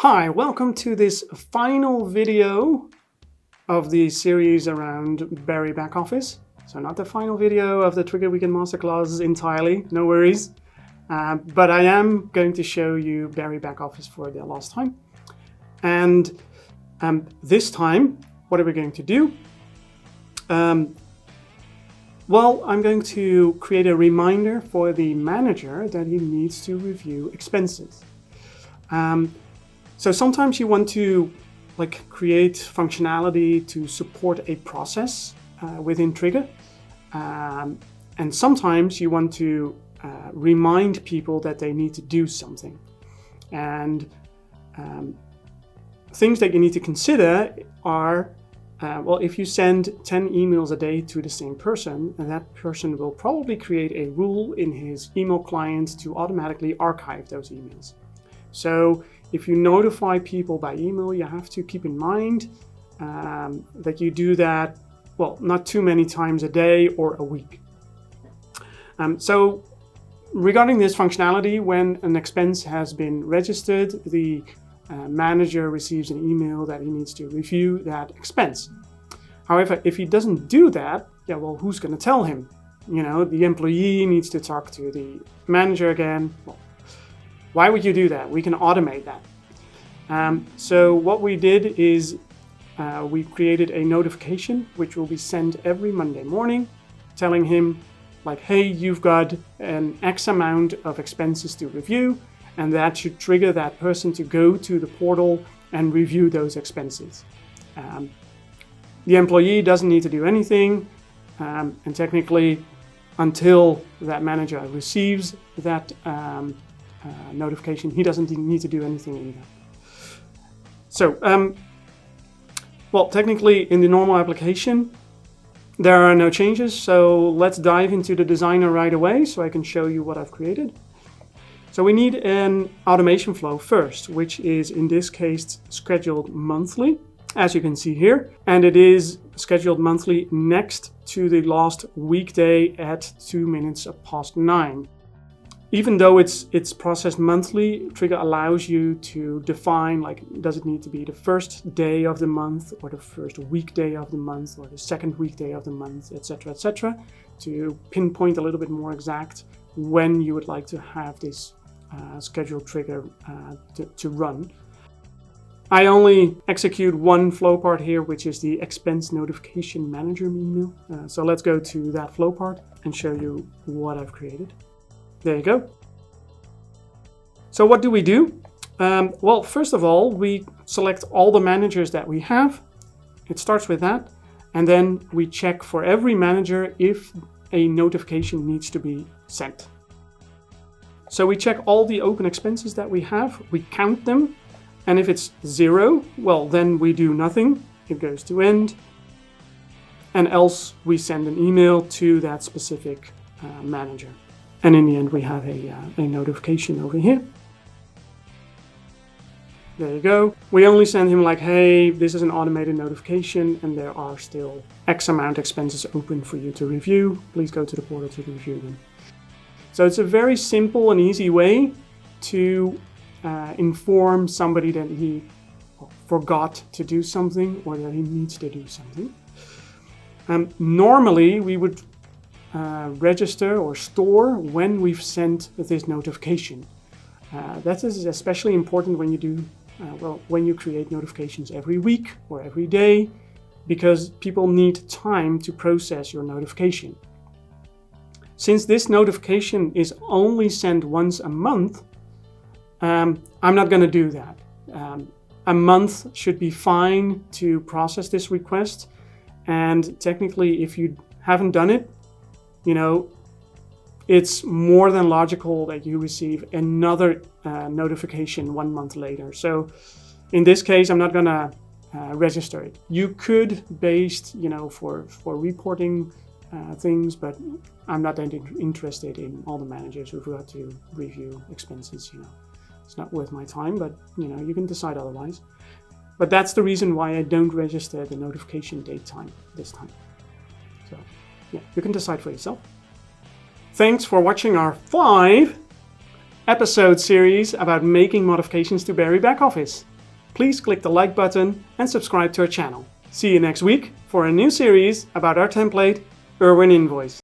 Hi, welcome to this final video of the series around Berry Backoffice. So not the final video of the Triggre Weekend Masterclass entirely, no worries. But I am going to show you Berry Backoffice for the last time. And this time, what are we going to do? Well, I'm going to create a reminder for the manager that he needs to review expenses. So sometimes you want to create functionality to support a process within Triggre. And sometimes you want to remind people that they need to do something. And things that you need to consider are, well, if you send 10 emails a day to the same person, that person will probably create a rule in his email client to automatically archive those emails. So if you notify people by email, you have to keep in mind that you do that, well, not too many times a day or a week. So regarding this functionality, when an expense has been registered, the manager receives an email that he needs to review that expense. However, if he doesn't do that, yeah, well, who's going to tell him? You know, the employee needs to talk to the manager again. Well, why would you do that? We can automate that. So what we did is we created a notification which will be sent every Monday morning telling him like, hey, you've got an X amount of expenses to review, and that should trigger that person to go to the portal and review those expenses. The employee doesn't need to do anything, and technically until that manager receives that notification, he doesn't need to do anything either. So, well, technically in the normal application, there are no changes. So let's dive into the designer right away so I can show you what I've created. So we need an automation flow first, which is in this case scheduled monthly, as you can see here. And it is scheduled monthly next to the last weekday at 9:02. Even though it's processed monthly, Triggre allows you to define, like, does it need to be the first day of the month or the first weekday of the month or the second weekday of the month, etc., to pinpoint a little bit more exact when you would like to have this scheduled trigger to run. I only execute one flow part here, which is the expense notification manager email. So let's go to that flow part and show you what I've created. There you go. So what do we do? Well, first of all, we select all the managers that we have. It starts with that. And then we check for every manager if a notification needs to be sent. So we check all the open expenses that we have. We count them. And if it's 0, well, then we do nothing. It goes to end. And else we send an email to that specific manager. And in the end, we have a notification over here. There you go. We only send him like, hey, this is an automated notification and there are still X amount expenses open for you to review. Please go to the portal to review them. So it's a very simple and easy way to inform somebody that he forgot to do something or that he needs to do something. Normally, we would register or store when we've sent this notification. That is especially important when you do, when you create notifications every week or every day, because people need time to process your notification. Since this notification is only sent once a month, I'm not going to do that. A month should be fine to process this request, and technically if you haven't done it, you know, it's more than logical that you receive another notification 1 month later. So in this case, I'm not going to register it. You could, based, you know, for reporting things, but I'm not that interested in all the managers who've got to review expenses. You know, it's not worth my time, but you know, you can decide otherwise. But that's the reason why I don't register the notification date time this time. So yeah, you can decide for yourself. Thanks for watching our 5 episode series about making modifications to Berry Backoffice. Please click the like button and subscribe to our channel. See you next week for a new series about our template, Irwin Invoice.